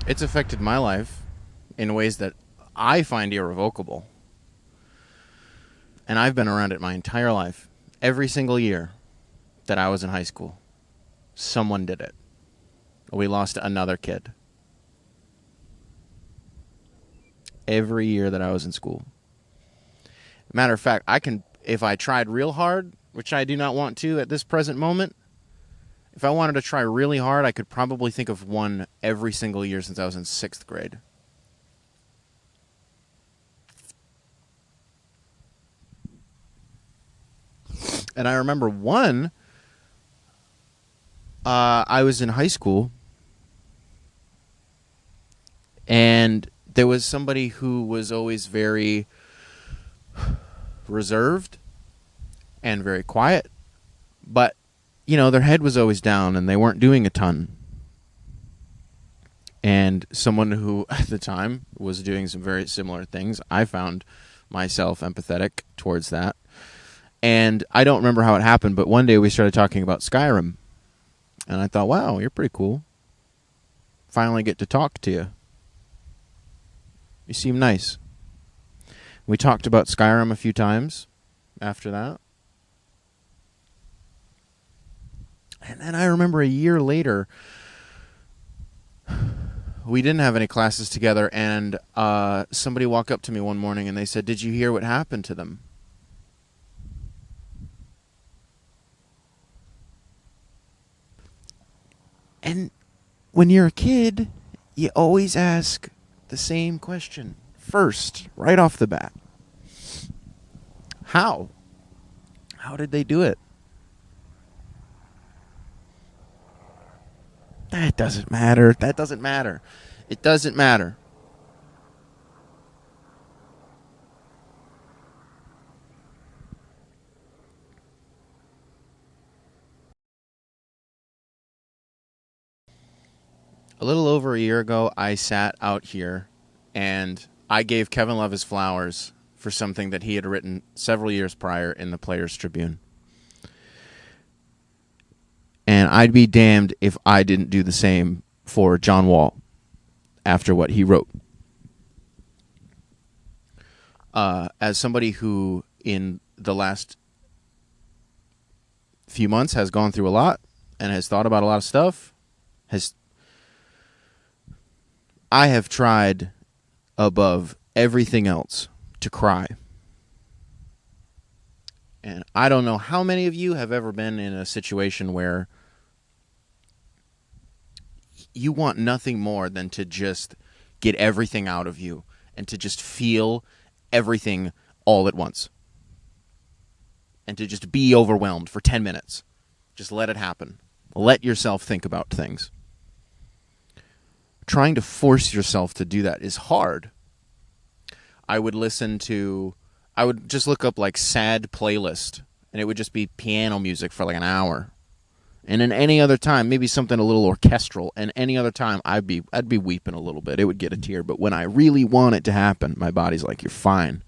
It's affected my life in ways that I find irrevocable. And I've been around it my entire life. Every single year that I was in high school, someone did it. We lost another kid. Every year that I was in school. Matter of fact, if I tried real hard, which I do not want to at this present moment, if I wanted to try really hard, I could probably think of one every single year since I was in 6th grade. And I remember one, I was in high school, and there was somebody who was always very reserved and very quiet, but, their head was always down and they weren't doing a ton. And someone who, at the time, was doing some very similar things, I found myself empathetic towards that. And I don't remember how it happened, but one day we started talking about Skyrim. And I thought, wow, you're pretty cool. Finally get to talk to you. You seem nice. We talked about Skyrim a few times after that. And then I remember a year later, we didn't have any classes together, and somebody walked up to me one morning and they said, "Did you hear what happened to them?" And when you're a kid, you always ask the same question first, right off the bat. How? How did they do it? That doesn't matter. That doesn't matter. It doesn't matter. A little over a year ago, I sat out here and I gave Kevin Love his flowers for something that he had written several years prior in the Players Tribune. And I'd be damned if I didn't do the same for John Wall after what he wrote. As somebody who, in the last few months, has gone through a lot and has thought about a lot of stuff, I have tried above everything else to cry. And I don't know how many of you have ever been in a situation where you want nothing more than to just get everything out of you and to just feel everything all at once. And to just be overwhelmed for 10 minutes. Just let it happen. Let yourself think about things. Trying to force yourself to do that is hard. I would just look up like sad playlist, and it would just be piano music for like an hour. And in any other time, maybe something a little orchestral, and any other time I'd be weeping a little bit. It would get a tear, but when I really want it to happen, my body's like, "You're fine.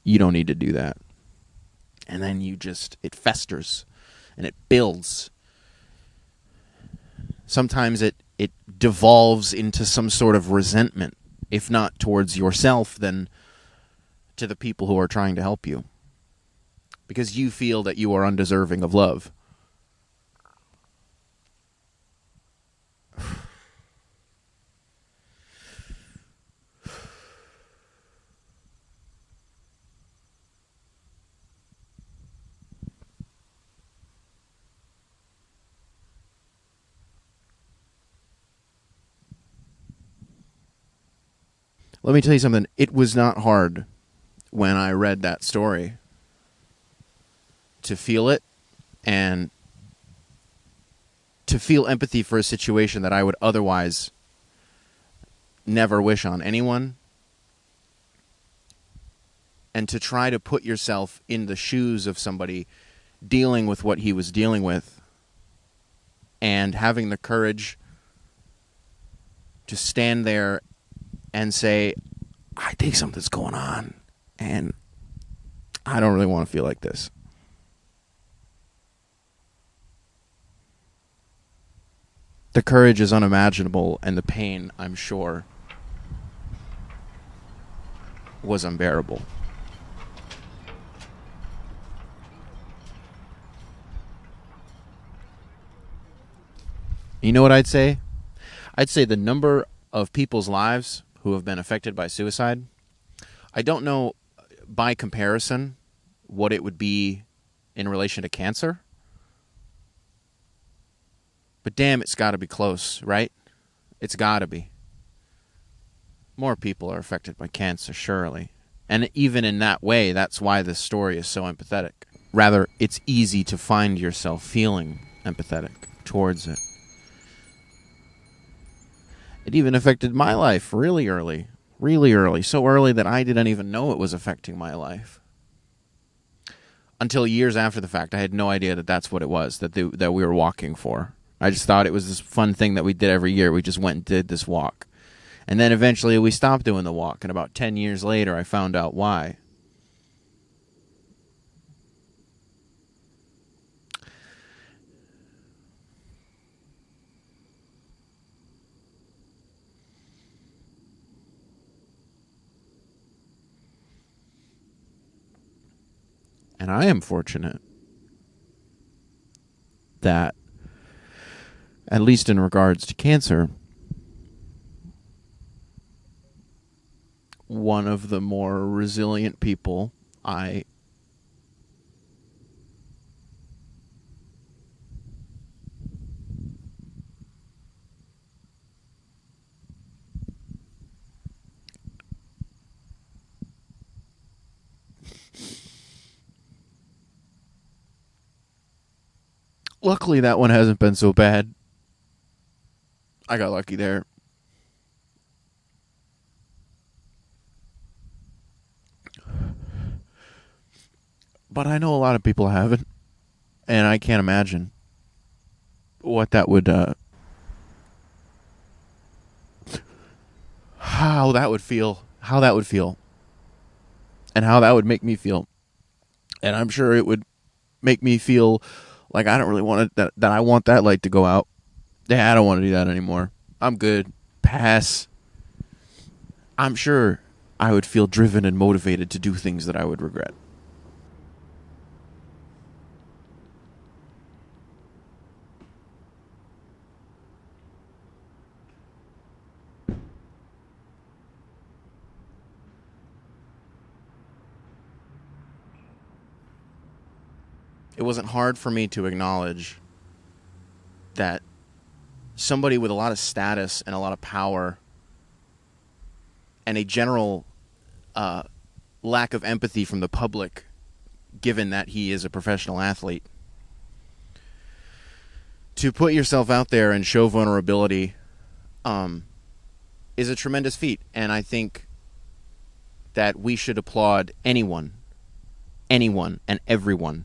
You don't need to do that." And then it festers and it builds. Sometimes it devolves into some sort of resentment, if not towards yourself, then to the people who are trying to help you. Because you feel that you are undeserving of love. Let me tell you something. It was not hard when I read that story to feel it and to feel empathy for a situation that I would otherwise never wish on anyone, and to try to put yourself in the shoes of somebody dealing with what he was dealing with and having the courage to stand there and say, "I think something's going on, and I don't really want to feel like this." The courage is unimaginable, and the pain, I'm sure, was unbearable. You know what I'd say? I'd say the number of people's lives who have been affected by suicide, I don't know by comparison what it would be in relation to cancer. But damn, it's got to be close, right? It's got to be. More people are affected by cancer, surely. And even in that way, that's why this story is so empathetic. Rather, it's easy to find yourself feeling empathetic towards it. It even affected my life really early. So early that I didn't even know it was affecting my life. Until years after the fact, I had no idea that that's what it was that we were walking for. I just thought it was this fun thing that we did every year. We just went and did this walk. And then eventually we stopped doing the walk, and about 10 years later I found out why. And I am fortunate that, at least in regards to cancer, one of the more resilient people luckily that one hasn't been so bad. I got lucky there. But I know a lot of people haven't, and I can't imagine what that would, how that would feel, and how that would make me feel. And I'm sure it would make me feel like I don't really want it, that I want that light to go out. Yeah, I don't want to do that anymore. I'm good. Pass. I'm sure I would feel driven and motivated to do things that I would regret. It wasn't hard for me to acknowledge that somebody with a lot of status and a lot of power and a general lack of empathy from the public, given that he is a professional athlete, to put yourself out there and show vulnerability is a tremendous feat. And I think that we should applaud anyone and everyone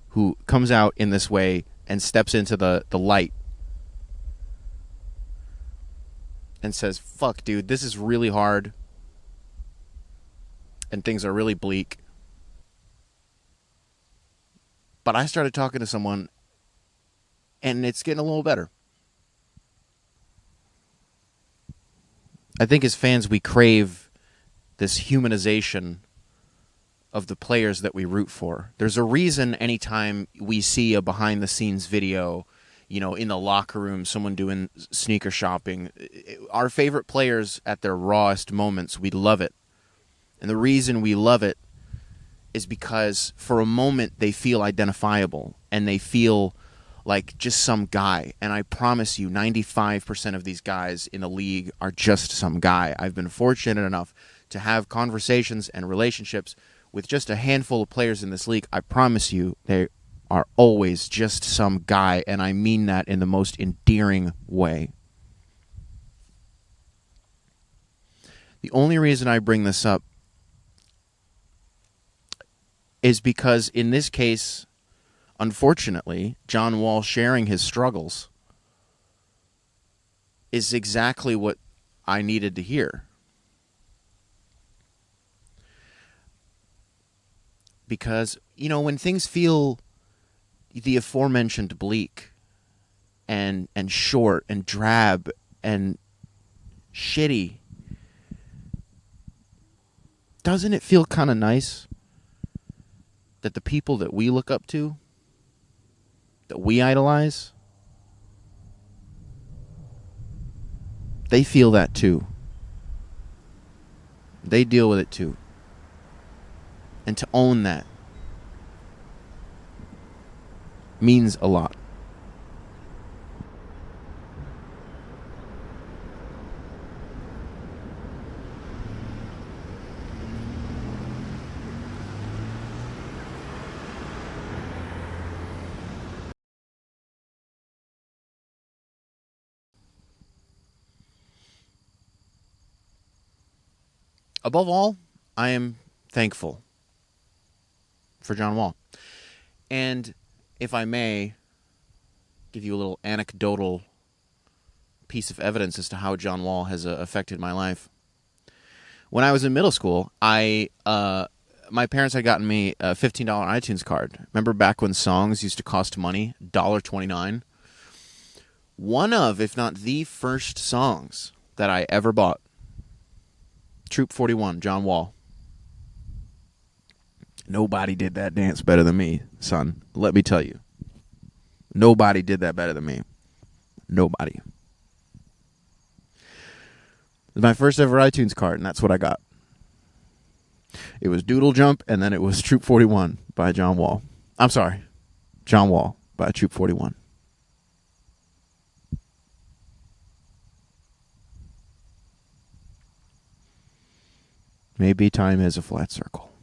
who comes out in this way and steps into the light and says, fuck, dude, this is really hard and things are really bleak. But I started talking to someone and it's getting a little better. I think as fans, we crave this humanization of the players that we root for. There's a reason anytime we see a behind-the-scenes video, you know, in the locker room, someone doing sneaker shopping, our favorite players at their rawest moments, we love it. And the reason we love it is because for a moment they feel identifiable and they feel like just some guy. And I promise you, 95% of these guys in the league are just some guy. I've been fortunate enough to have conversations and relationships with just a handful of players in this league. I promise you, they are always just some guy, and I mean that in the most endearing way. The only reason I bring this up is because in this case, unfortunately, John Wall sharing his struggles is exactly what I needed to hear. Because, you know, when things feel the aforementioned bleak, and short and drab and shitty, doesn't it feel kind of nice that the people that we look up to, that we idolize, they feel that too. They deal with it too. And to own that means a lot. Above all, I am thankful for John Wall. And if I may give you a little anecdotal piece of evidence as to how John Wall has affected my life. When I was in middle school, my parents had gotten me a $15 iTunes card. Remember back when songs used to cost money, $1.29? One of, if not the first songs that I ever bought, Troop 41, John Wall. Nobody did that dance better than me, son. Let me tell you. Nobody did that better than me. Nobody. It was my first ever iTunes card, and that's what I got. It was Doodle Jump, and then it was Troop 41 by John Wall. I'm sorry. John Wall by Troop 41. Maybe time is a flat circle.